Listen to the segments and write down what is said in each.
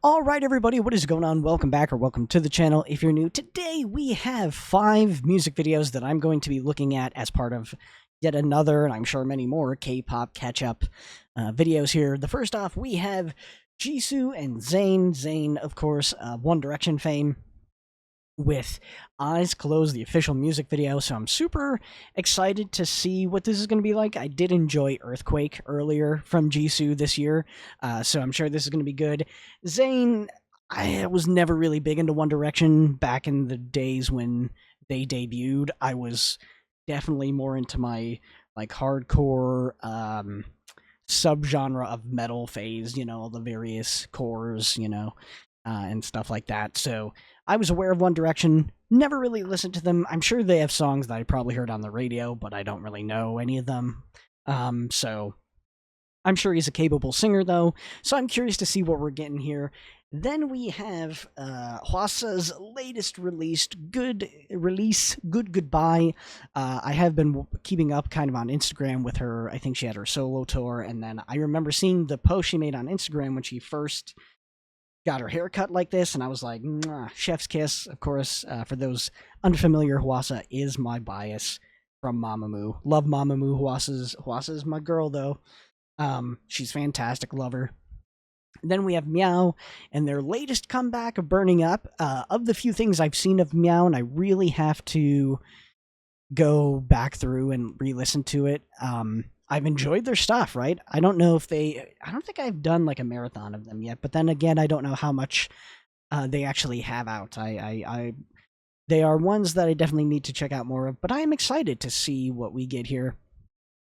Alright everybody, what is going on? Welcome back or welcome to the channel if you're new. Today we have 5 music videos that I'm going to be looking at as part of yet another, and I'm sure many more, K-pop catch-up videos here. The first off, we have Jisoo and Zayn. Zayn, of course, One Direction fame, with Eyes Closed, the official music video, so I'm super excited to see what this is going to be like. I did enjoy Earthquake earlier from Jisoo this year, so I'm sure this is going to be good. Zayn, I was never really big into One Direction back in the days when they debuted. I was definitely more into my, like, hardcore, subgenre of metal phase, you know, all the various cores, you know, and stuff like that, so I was aware of One Direction, never really listened to them. I'm sure they have songs that I probably heard on the radio, but I don't really know any of them. So I'm sure he's a capable singer, though, so I'm curious to see what we're getting here. Then we have Hwasa's latest Good Goodbye. I have been keeping up kind of on Instagram with her. I think she had her solo tour, and then I remember seeing the post she made on Instagram when she first got her hair cut like this, and I was like, chef's kiss. Of course, for those unfamiliar, Hwasa is my bias from Mamamoo. Love Mamamoo. Hwasa's my girl, though. She's fantastic. Love her. Then we have Meow and their latest comeback of Burning Up. Of the few things I've seen of Meow, and I really have to go back through and re-listen to it, I've enjoyed their stuff, right? I don't think I've done like a marathon of them yet, but then again, I don't know how much they actually have out. They are ones that I definitely need to check out more of, but I am excited to see what we get here.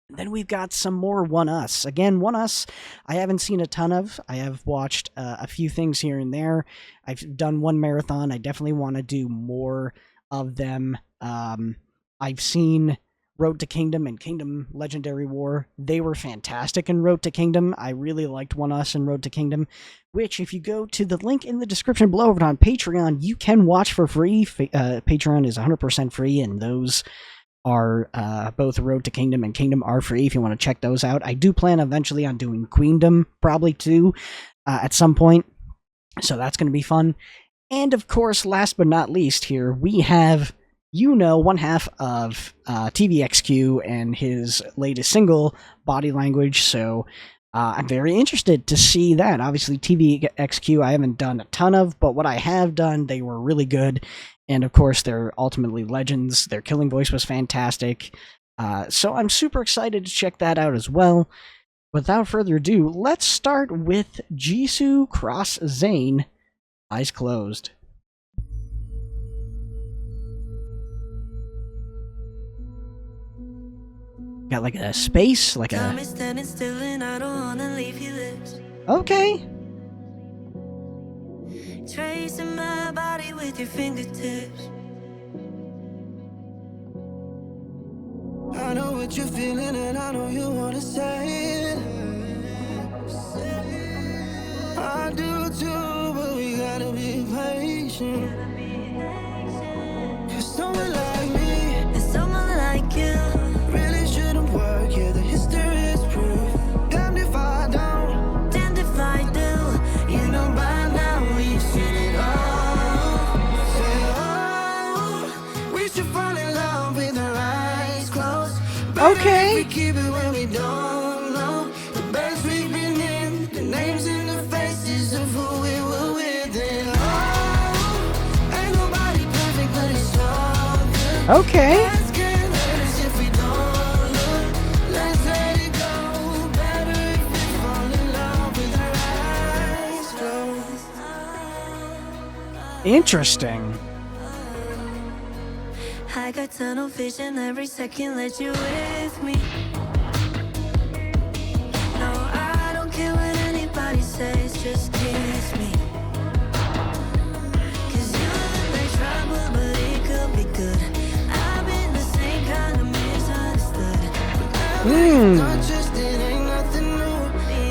Then we've got some more Oneus. Again, Oneus, I haven't seen a ton of. I have watched a few things here and there. I've done one marathon. I definitely want to do more of them. I've seen Road to Kingdom and Kingdom Legendary War. They were fantastic in Road to Kingdom. I really liked Oneus in Road to Kingdom, which if you go to the link in the description below over on Patreon, you can watch for free. Patreon is 100% free, and those are both Road to Kingdom and Kingdom are free if you want to check those out. I do plan eventually on doing Queendom, probably too, at some point, so that's going to be fun. And of course, last but not least here, we have, you know, one half of TVXQ and his latest single, Body Language, so I'm very interested to see that. Obviously, TVXQ I haven't done a ton of, but what I have done, they were really good, and of course, they're ultimately legends. Their Killing Voice was fantastic, so I'm super excited to check that out as well. Without further ado, let's start with Jisoo x Zayn, Eyes Closed. Got like a space, like a... Okay. Tracing my body with your fingertips. I know what you're feeling and I know you wanna say it. I do too, but we gotta be patient. Cause someone like me and someone like you really shouldn't work, yeah, the history is proof. Damned if I don't, damned if I do. You know by now we've seen it all. Say, oh, we should fall in love with our eyes closed. Okay. We keep it when we don't know the best we've been in, the names and the faces of who we were with. And oh, ain't nobody perfect, but it's all good. Okay. Interesting. I got tunnel vision every second, let you with me. No, I don't care what anybody says, just kiss me. Cause you look like trouble, but it could be good. I've been the same kind of misunderstood. Not just it ain't nothing new.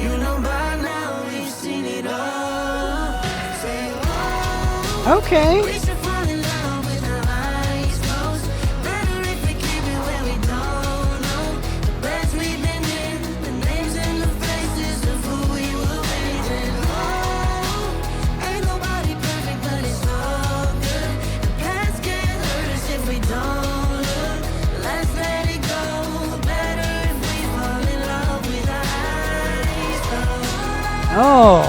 You know by now we've seen it all. Say, oh, okay. We should fall in love with our eyes closed. Better if we keep it where we don't know the best we've been in, the names and the faces of who we were with. And oh, Oh,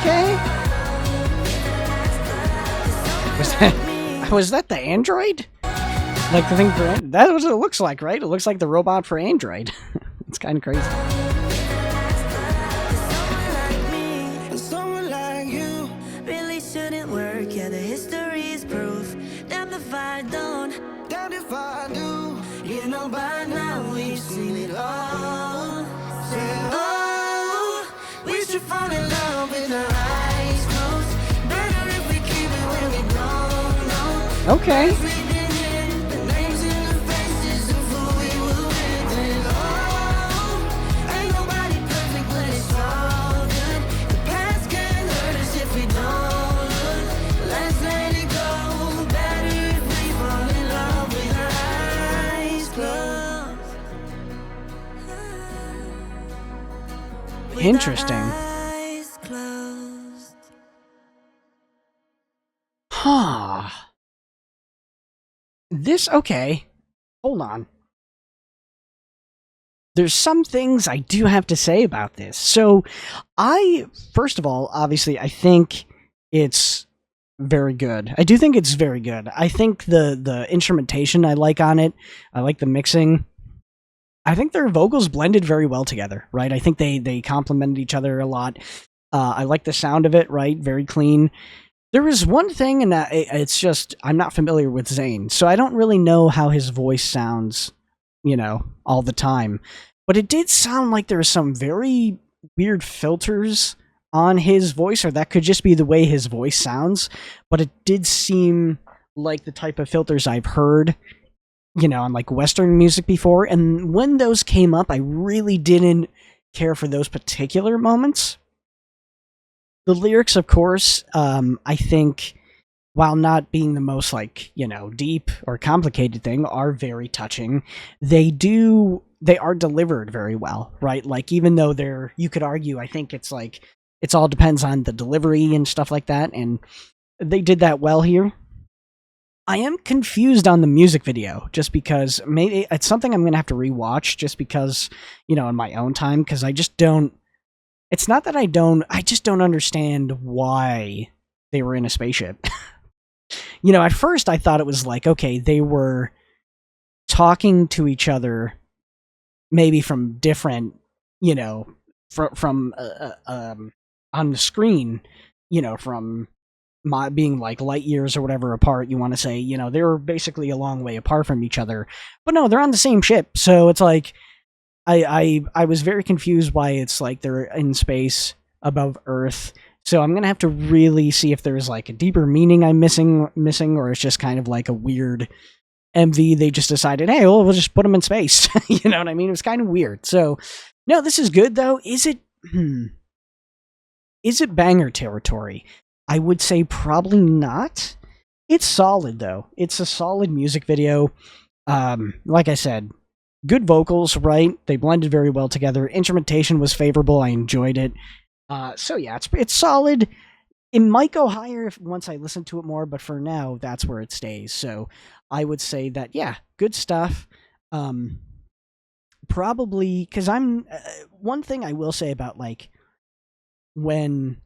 okay. Was that the android? Like the thing for that was what it looks like, right? It looks like the robot for Android. It's kind of crazy. Someone like you really shouldn't work. Yeah, the history is proof. Damn if I don't, damn if I do. You know by now we've seen it all. Say, oh, we should fall in love with our eyes closed. Better if we keep it when we don't know. Okay. Interesting. Huh. This, okay. Hold on. There's some things I do have to say about this. So, first of all, obviously, I think it's very good. I do think it's very good. I think the instrumentation I like on it. I like the mixing. I think their vocals blended very well together, right? I think they complemented each other a lot. I like the sound of it, right? Very clean. There was one thing, and that it's just I'm not familiar with Zayn, so I don't really know how his voice sounds, all the time. But it did sound like there were some very weird filters on his voice, or that could just be the way his voice sounds. But it did seem like the type of filters I've heard on like Western music before, and when those came up, I really didn't care for those particular moments. The lyrics, of course, I think, while not being the most deep or complicated thing, are very touching. They are delivered very well, right? Like, even though you could argue, I think it's all depends on the delivery and stuff like that, and they did that well here. I am confused on the music video, just because maybe it's something I'm going to have to rewatch just because, in my own time, because I just don't, it's not that I just don't understand why they were in a spaceship. At first I thought it was like, okay, they were talking to each other maybe from different, from on the screen, from being like light years or whatever apart, you want to say, they're basically a long way apart from each other. But no, they're on the same ship, so it's like I was very confused why it's like they're in space above Earth. So I'm gonna have to really see if there's like a deeper meaning I'm missing, or it's just kind of like a weird MV. They just decided, hey, well, we'll just put them in space. You know what I mean? It was kind of weird. So no, this is good though. Is it banger territory? I would say probably not. It's solid, though. It's a solid music video. Like I said, good vocals, right? They blended very well together. Instrumentation was favorable. I enjoyed it. So yeah, it's solid. It might go higher once I listen to it more, but for now, that's where it stays. So I would say that, yeah, good stuff. Probably, because one thing I will say about, like, when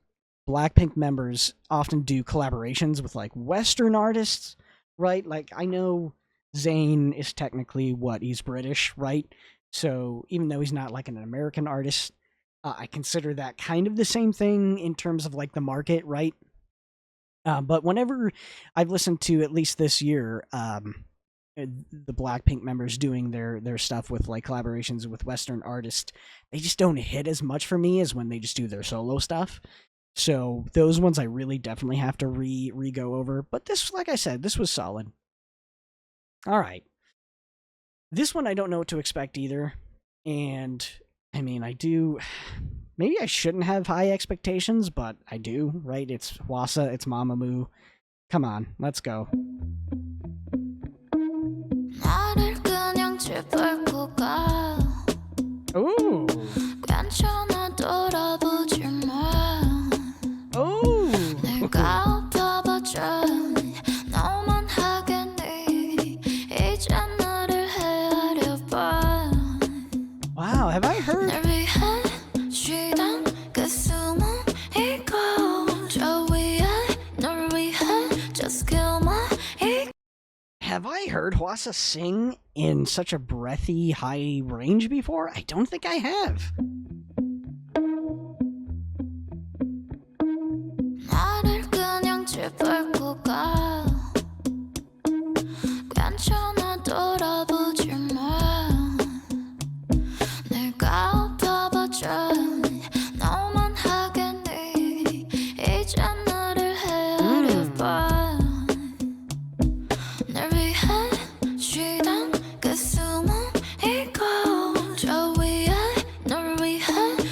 Blackpink members often do collaborations with like Western artists, right? Like, I know Zayn is technically he's British, right? So even though he's not like an American artist, I consider that kind of the same thing in terms of like the market, right? But whenever I've listened to, at least this year, the Blackpink members doing their stuff with like collaborations with Western artists, they just don't hit as much for me as when they just do their solo stuff. So those ones I really definitely have to re-go over. But this, like I said, this was solid. All right. This one I don't know what to expect either. And I mean, maybe I shouldn't have high expectations, but I do, right? It's Hwasa, it's Mamamoo. Come on, let's go. Ooh. Wow, have I heard? heard Hwasa sing in such a breathy, high range before? I don't think I have. 나를 그냥 짓밟고 가 괜찮아 돌아보지 마 내가 아파봤자 너만 하겠니 이제 나를 헤아려봐 날 위해 쉬던 그 숨은 이고 저 위에 널 위해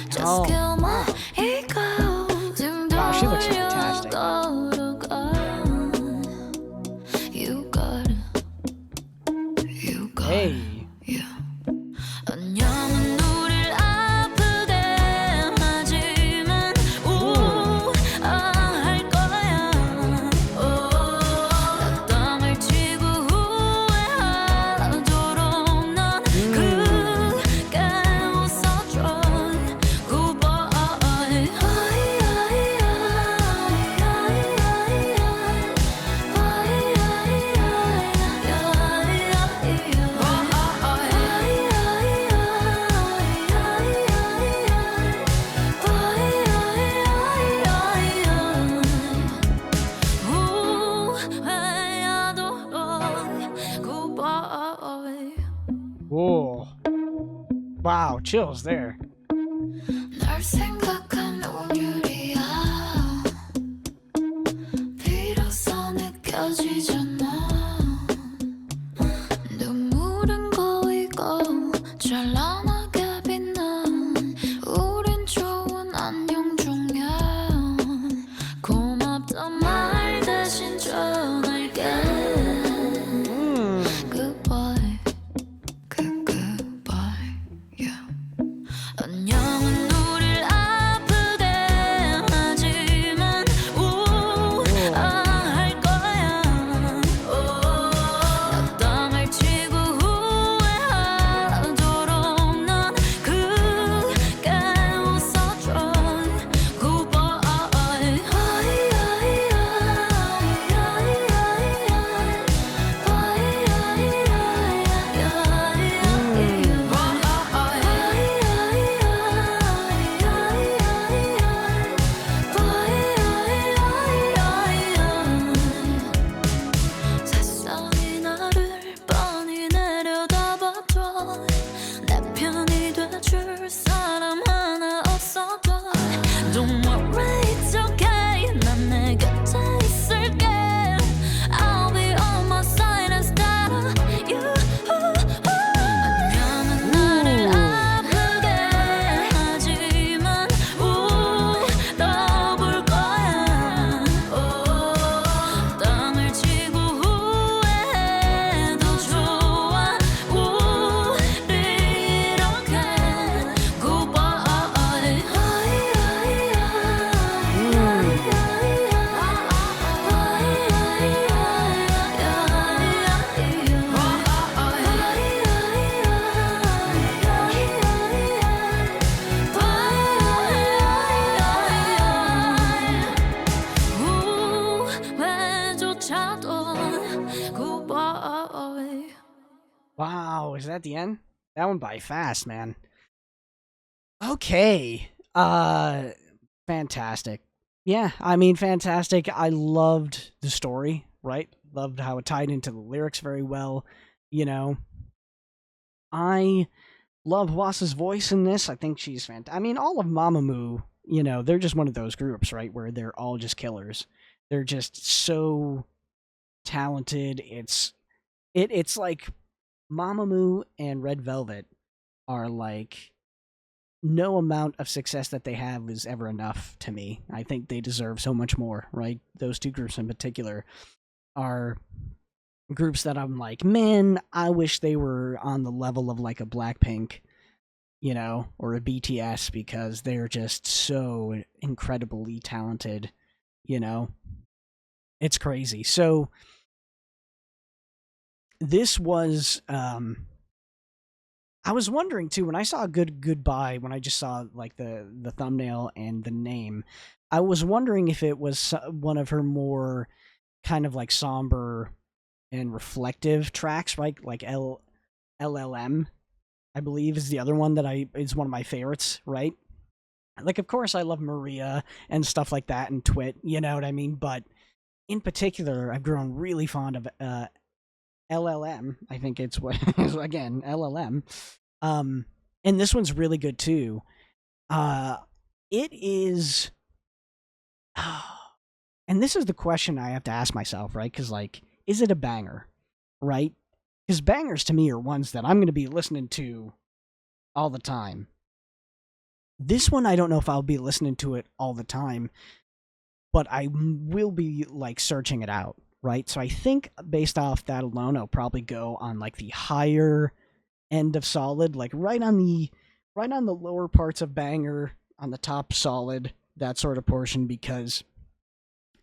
just kill my ego Wow, she looks fantastic. Hey. 안녕은 우릴 아프게 하지만 우아할 거야 나 땅을 치고 후회하도록 넌 그게 웃어줘 Goodbye Whoa. Wow, chills there. 널 생각한 오늘이야 비로소 느껴지잖아 눈물은 고이고 찬란하게 빛난 우린 좋은 안녕 중이야 고맙단 말 대신 전할게 Goodbye Goodbye yeah 안녕은 우릴 아프게 하지만 우아할 거야 나 땅을 치고 후회하도록 넌 그게 웃어줘 Goodbye 세상이 나를 뻔히 내려다봐도 내 편이 돼줄 사람 하나 없어도 Don't worry it's okay 난 내 곁에 있을게 I'll be on my side instead of you 안녕은 나를 아프게 하지만 울어볼 거야 땅을 치고 후회해도 좋아 우리 이렇게 Goodbye 후회조차도 Goodbye Wow, is that the end? That went by fast, man. Okay. Fantastic. Yeah, I mean, fantastic. I loved the story, right? Loved how it tied into the lyrics very well. You know, I love Hwasa's voice in this. I think she's fantastic. I mean, all of Mamamoo, you know, they're just one of those groups, right? Where they're all just killers. They're just so talented. It's like Mamamoo and Red Velvet are like no amount of success that they have is ever enough to me. I think they deserve so much more, right? Those two groups in particular are groups that I'm like, man, I wish they were on the level of like a Blackpink, you know, or a BTS because they're just so incredibly talented, you know. It's crazy. So this was I was wondering too when I saw Goodbye, when I just saw like the thumbnail and the name, I was wondering if it was one of her more kind of like somber and reflective tracks, right? Like LLM, I believe, is the other one that is one of my favorites, right? Like, of course, I love Maria and stuff like that, and Twit, you know what I mean? But in particular, I've grown really fond of LLM. I think it's what again LLM. And this one's really good too. It is, and this is the question I have to ask myself, right? Because like, is it a banger, right? Because bangers to me are ones that I'm going to be listening to all the time. This one, I don't know if I'll be listening to it all the time, but I will be like searching it out, right? So I think based off that alone, I'll probably go on like the higher end of solid, like right on the lower parts of banger, on the top solid, that sort of portion, because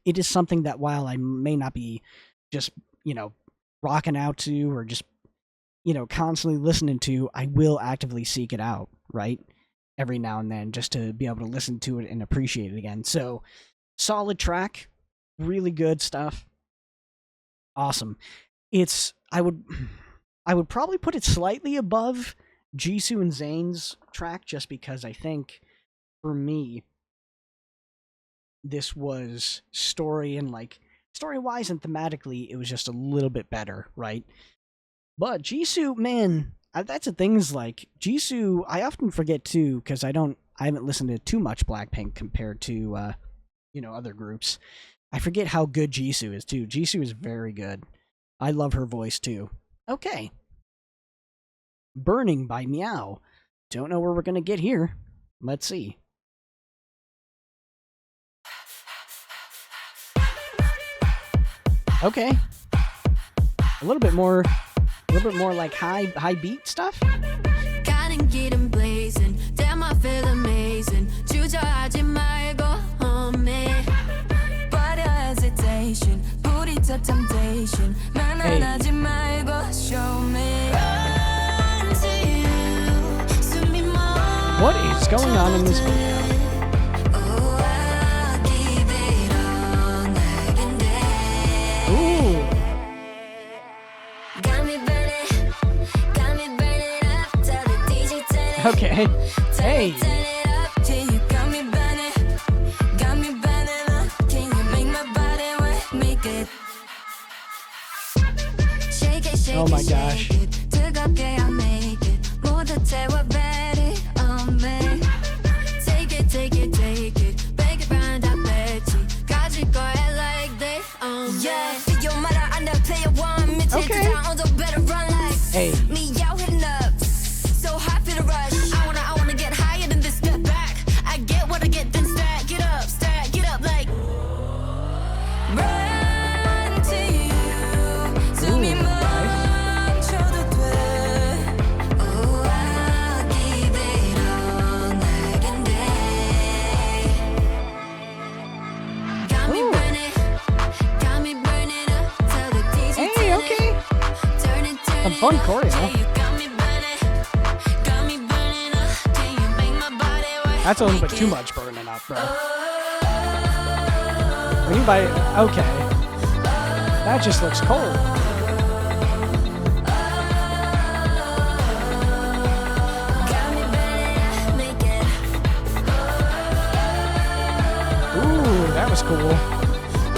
it is something that while I may not be just, rocking out to or just, constantly listening to, I will actively seek it out, right? Every now and then, just to be able to listen to it and appreciate it again. So, solid track, really good stuff. Awesome. I would probably put it slightly above Jisoo and Zayn's track, just because I think, for me, this was story-wise and thematically, it was just a little bit better, right? But Jisoo, man, that's the things like Jisoo. I often forget too, because I haven't listened to too much Blackpink compared to other groups. I forget how good Jisoo is too. Jisoo is very good. I love her voice too. Okay, Burning by Meow. Don't know where we're gonna get here. Let's see. Okay, a little bit more like high beat stuff. 가는 길은 blazing, damn I feel amazing. 주저하지 말고 homie. 버려 hesitation, put it to temptation. 만만하지 말고 show me. What is going on in this video? Ooh. Okay. Hey. Oh my gosh. Okay. Hey. I wanna get higher than this, step back. I get what I get, then stack it up like run to you. To me 멈춰도 돼. Oh, I'll give it all night and day. Got me burning up, tell the DJ. Hey, okay. Some fun choreo. That's a little bit too much burning up, bro. Anybody? Okay. That just looks cold. Ooh, that was cool.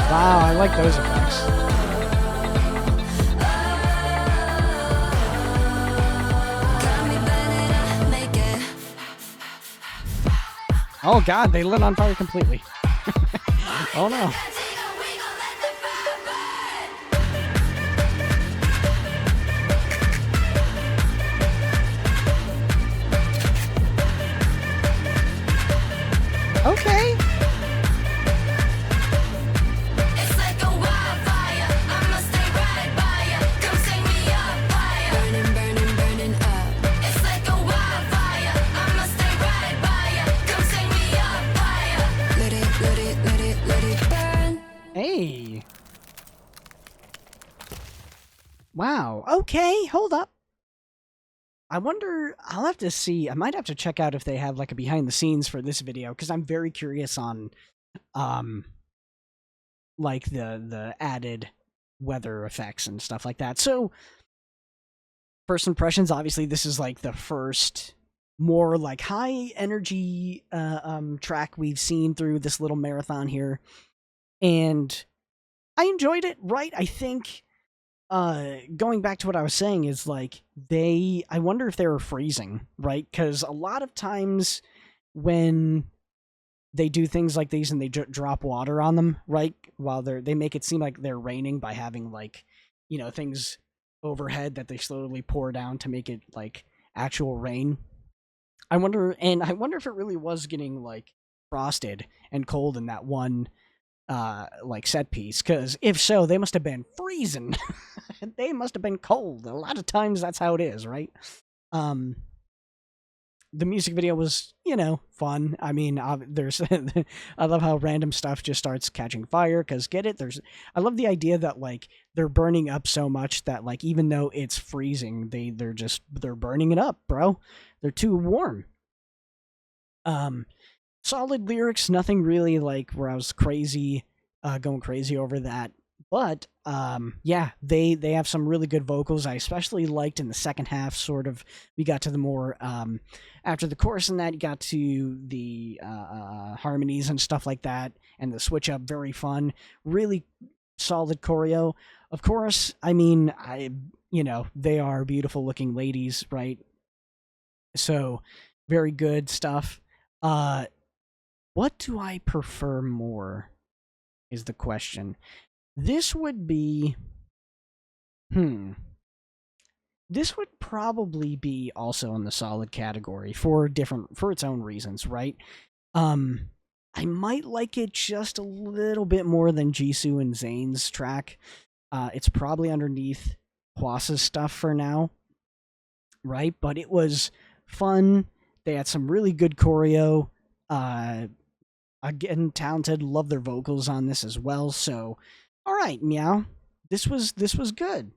Wow, I like those effects. Oh god, they lit on fire completely. Oh no. Okay. It's like a wildfire. I'ma stay right by ya. Come sing me up fire. Burning up. It's like a wildfire. I'ma stay right by ya. Come sing me up fire. Let it burn. Hey. Wow. Okay, hold up. I wonder, I'll have to see. I might have to check out if they have like a behind the scenes for this video, because I'm very curious on like the added weather effects and stuff like that. So first impressions, obviously this is like the first more like high energy track we've seen through this little marathon here, and I enjoyed it. Right, I think going back to what I was saying is like I wonder if they were freezing, right? Because a lot of times when they do things like these and they drop water on them, right, while they make it seem like they're raining by having like, you know, things overhead that they slowly pour down to make it like actual rain. I wonder if it really was getting like frosted and cold in that one like set piece, because if so, they must have been freezing. They must have been cold. A lot of times that's how it is, right? The music video was, you know, fun. I mean, there's I love how random stuff just starts catching fire, because get it, I love the idea that like they're burning up so much that like even though it's freezing, they're burning it up, bro. They're too warm. Solid lyrics, nothing really like where I was going crazy over that. But yeah, they have some really good vocals. I especially liked in the second half, sort of, we got to the more after the chorus and that, you got to the harmonies and stuff like that, and the switch up, very fun, really solid choreo. Of course, I mean, they are beautiful looking ladies, right? So very good stuff. What do I prefer more is the question. This would be, this would probably be also in the solid category for its own reasons, right? I might like it just a little bit more than Jisoo and Zayn's track. It's probably underneath Hwasa's stuff for now, right? But it was fun. They had some really good choreo. Again, talented. Love their vocals on this as well. So, all right, Meow. This was good.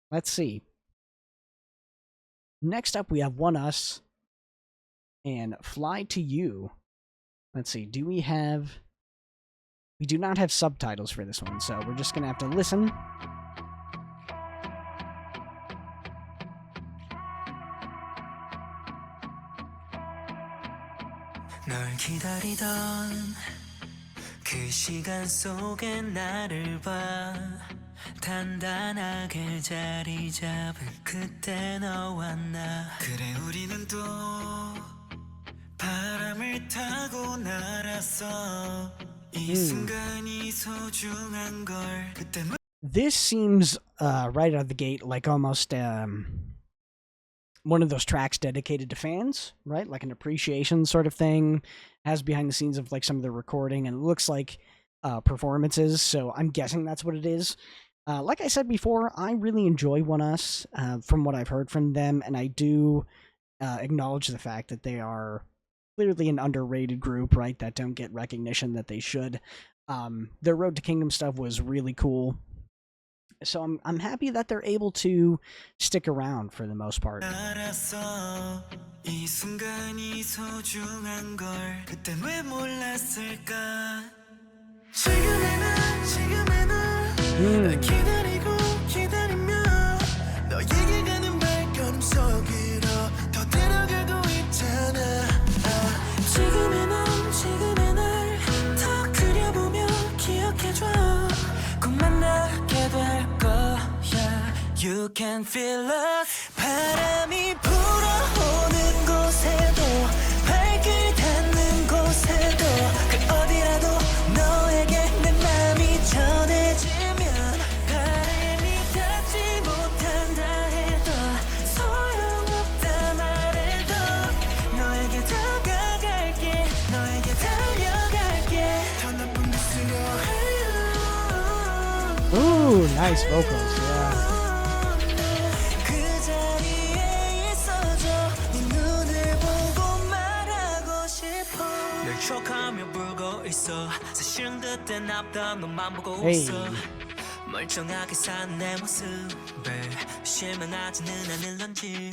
Let's see. Next up, we have Oneus and Fly to You. Let's see. We do not have subtitles for this one, so we're just gonna have to listen. 널 기다리던 그 시간 속에 나를 봐 단단하게 자리 잡은 그때 너와 나 그래 우리는 또 바람을 타고 날았어 이 순간이 소중한 걸 그때 This seems right out of the gate like almost one of those tracks dedicated to fans, right? Like an appreciation sort of thing. Has behind the scenes of like some of the recording, and it looks like performances, so I'm guessing that's what it is. Like I said before, I really enjoy Oneus from what I've heard from them, and I do acknowledge the fact that they are clearly an underrated group, right? That don't get recognition that they should. Their Road to Kingdom stuff was really cool. So I'm happy that they're able to stick around for the most part. You can feel us 바람이 불어오는 곳에도 발길 닿는 곳에도 그 어디라도 너에게 내 맘이 전해지면 바람이 닿지 못한다 해도 소용없다 말해도 너에게 다가갈게 너에게 달려갈게 더 나쁜 데 쓰여 Ooh, nice vocals, yeah. 촉하며 불고 있어 사실은 그때 납던 너만 보고 Hey. 있어 멀쩡하게 사는 내 모습에 실망하지는 않을런지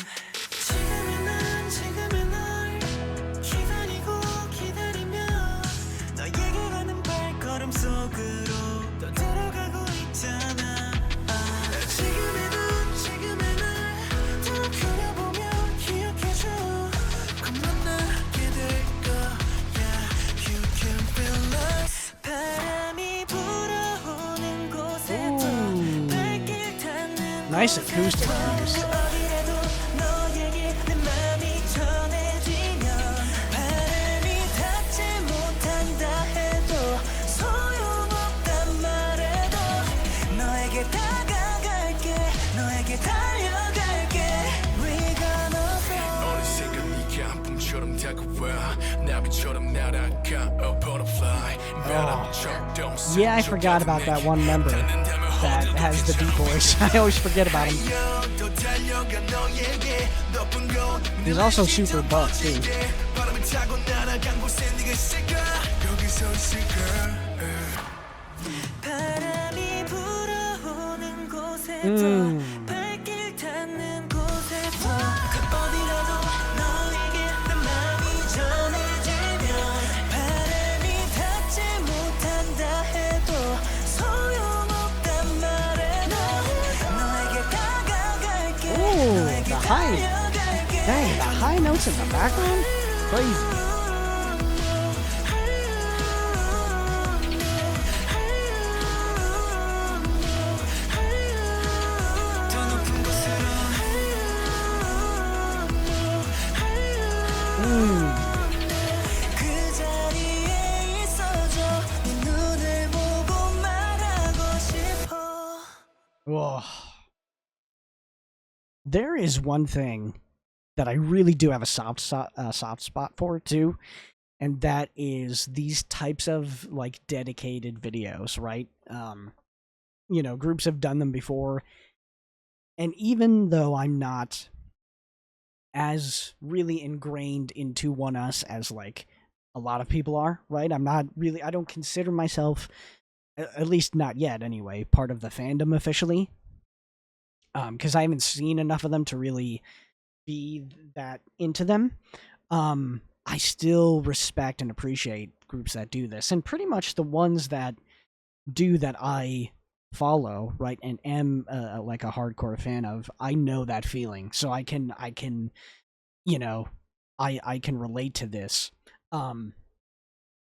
지금의 날 기다리고 기다리며 너에게 가는 발걸음 속으로 또 들어가고 있잖아 Nice acoustic use. Yeah, I forgot about that one member that has the deep voice. I always forget about him. He's also super buff, too. Dang, the high notes in the background? Crazy. Whoa. There is one thing that I really do have a soft spot for too, and that is these types of like dedicated videos, right? You know, groups have done them before, and even though I'm not as really ingrained into Oneus as like a lot of people are, right? I don't consider myself, at least not yet anyway, part of the fandom officially, because I haven't seen enough of them to really be that into them. I still respect and appreciate groups that do this, and pretty much the ones that do that I follow, right, and am like a hardcore fan of. I know that feeling, so I can you know, I can relate to this.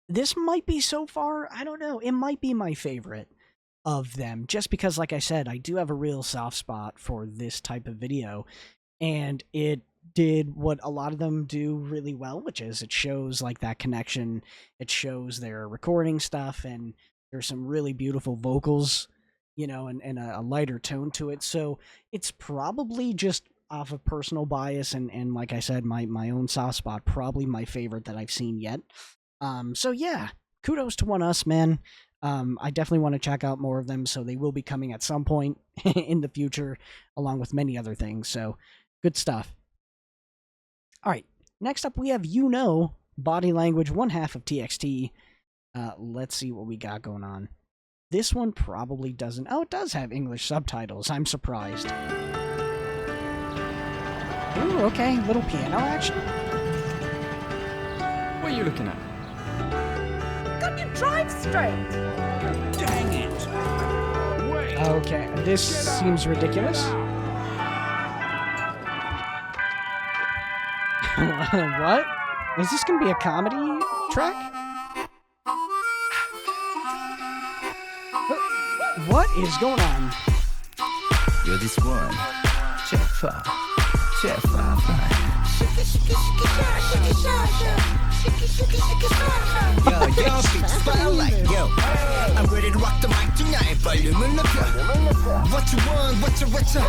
This might be, so far, I don't know, it might be my favorite of them, just because, like I said, I do have a real soft spot for this type of video, and it did what a lot of them do really well, which is it shows like that connection, it shows their recording stuff, and there's some really beautiful vocals, you know, and a lighter tone to it. So it's probably just off of personal bias and like I said, my own soft spot, probably my favorite that I've seen yet. So yeah, kudos to Oneus, man. I definitely want to check out more of them, so they will be coming at some point in the future, along with many other things. So good stuff. All right, next up we have Body Language, one half of TXT. Let's see what we got going on. This one probably doesn't. Oh, it does have English subtitles. I'm surprised. Ooh, okay, little piano action. What are you looking at? Can you drive straight? Dang it! Wait. Okay, this seems ridiculous. What? Is this gonna be a comedy track? What is going on? You're this one. Chef. Yo, big spotlight, yo. I'm ready to rock the mic tonight. 볼륨을 높여. What you want, what you.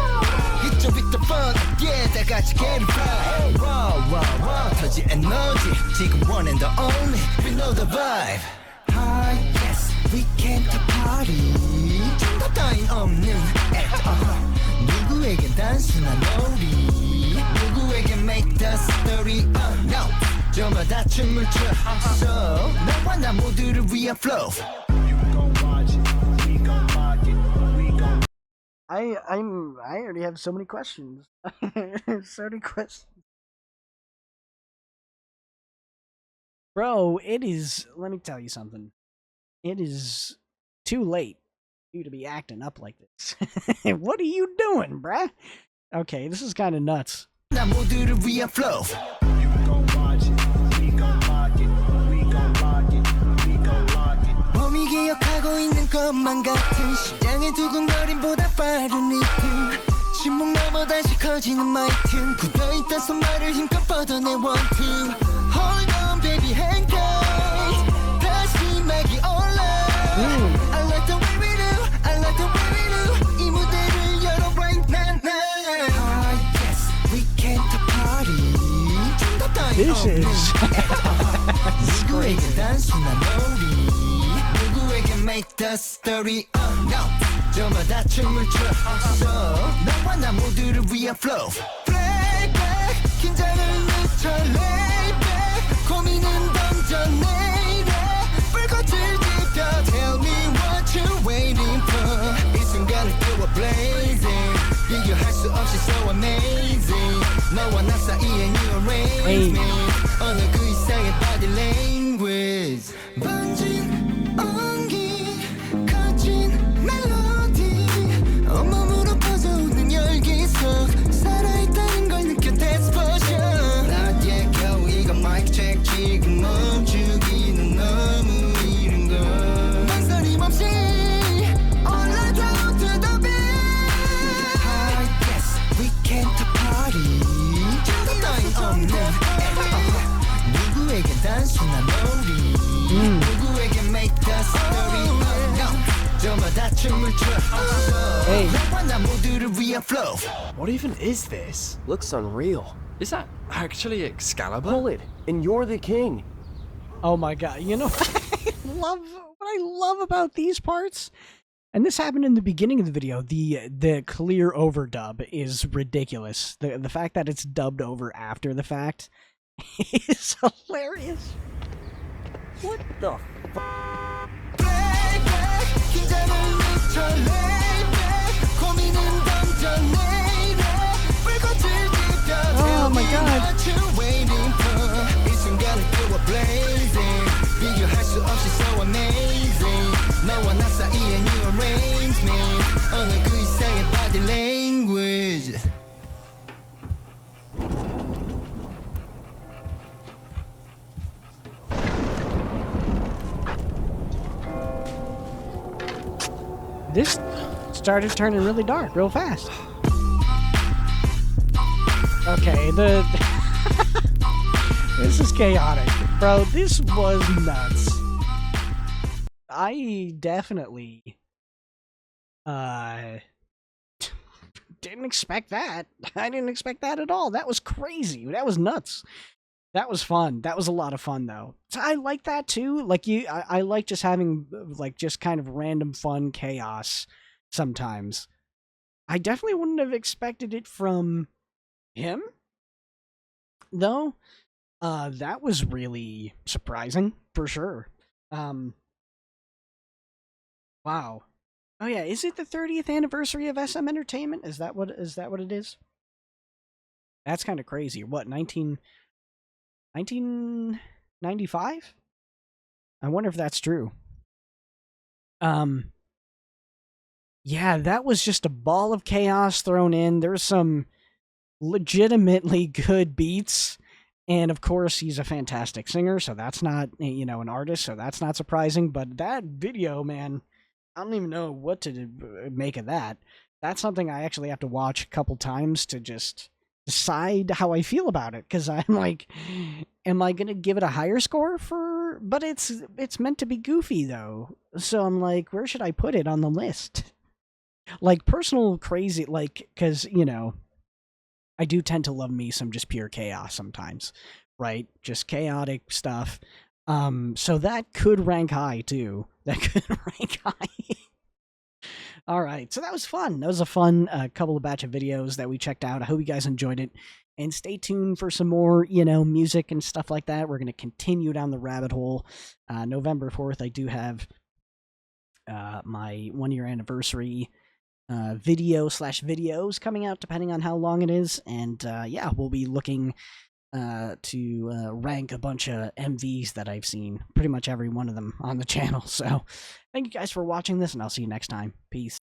Hit you with the fun, yeah, 다 같이 get it right. Wow, 터질 에너지. 지금 one and the only. We know the vibe. Hi, yes, we came to party. 정답 따윈 없는 at all. 누구에겐 단순한 놀이. 누구에겐 make the story no. 저마다 춤을 춰. So 너와 나 모두를 위한 flow. I already have so many questions. So many questions. Bro, it is, let me tell you something. It is too late for you to be acting up like this. What are you doing, bruh? Okay, this is kind of nuts. 나 모두를 위한 flow. 봄이 기억하고 있는 것만 같은 심장의 두근거림보다 빠른 리듬 침묵 넘어 다시 커지는 마이크 굳어있던 손발을 힘껏 뻗어내 원투 Hold on baby hang tight 다시 막이 올라 I like the way we do I like the way we do 이 무대를 열어 right now yes we came to party 좀더 따윈 This is 누구에게 단순한 놀이 누구에게 make the story no 저마다 춤을 춰 너와 나 모두를 위한 flow Play back 긴장을 늦춰 lay back 고민은 던져 내일에 불꽃을 지펴 Tell me what you're waiting for 이 순간을 깨워 blazing 비교할 수 없이 so amazing 너와 나 사이에 new arrangement 어느 그 이상의 body language 번진 온기 커진 멜로디 온몸으로 퍼져오는 열기 속 살아있다는 걸 느껴 That's for sure Not yet 겨우 이거 mic check 지금 멈추기는 너무 이른 걸 망설임 없이 올라가 to the beat Yes we came to party 좀더 따윈 없는 누구에게 단순한 놀이 누구에게 make the story no 저마다 춤을 춰 너와 나 모두를 위한 flow What even is this? Looks unreal. Is that actually Excalibur? Pull it, and you're the king. Oh my god, you know what I love about these parts? And this happened in the beginning of the video. The clear overdub is ridiculous. The fact that it's dubbed over after the fact is hilarious. What the Playback 긴장을 늦춰 layback 고민은 던져 내일에 불꽃을 지펴 Oh my god. What you waiting for 이 순간을 깨워 blazing 비교할 수 없이 so amazing 너와 나 사이에 new arrangement 어느 그 이상의 body language This started turning really dark real fast. Okay, this is chaotic. Bro, this was nuts. I definitely didn't expect that. I didn't expect that at all. That was crazy. That was nuts. That was fun. That was a lot of fun, though. So I like that, too. Like, I like just having, like, just kind of random fun chaos sometimes. I definitely wouldn't have expected it from him, though. That was really surprising, for sure. Wow. Oh, yeah, is it the 30th anniversary of SM Entertainment? Is that what it is? That's kind of crazy. What, 1995? I wonder if that's true. Yeah, that was just a ball of chaos thrown in. There's some legitimately good beats. And of course, he's a fantastic singer, so that's not, you know, an artist, so that's not surprising. But that video, man, I don't even know what to make of that. That's something I actually have to watch a couple times to just decide how I feel about it, because I'm like, am I gonna give it a higher score for, but it's meant to be goofy though, so I'm like, where should I put it on the list? Like, personal crazy, like, because, you know, I do tend to love me some just pure chaos sometimes, right? Just chaotic stuff. So that could rank high too. That could rank high. All right, so that was fun. That was a fun couple of batch of videos that we checked out. I hope you guys enjoyed it. And stay tuned for some more, you know, music and stuff like that. We're going to continue down the rabbit hole. November 4th, I do have my 1-year anniversary videos coming out, depending on how long it is. And yeah, we'll be looking to rank a bunch of MVs that I've seen. Pretty much every one of them on the channel. So thank you guys for watching this, and I'll see you next time. Peace.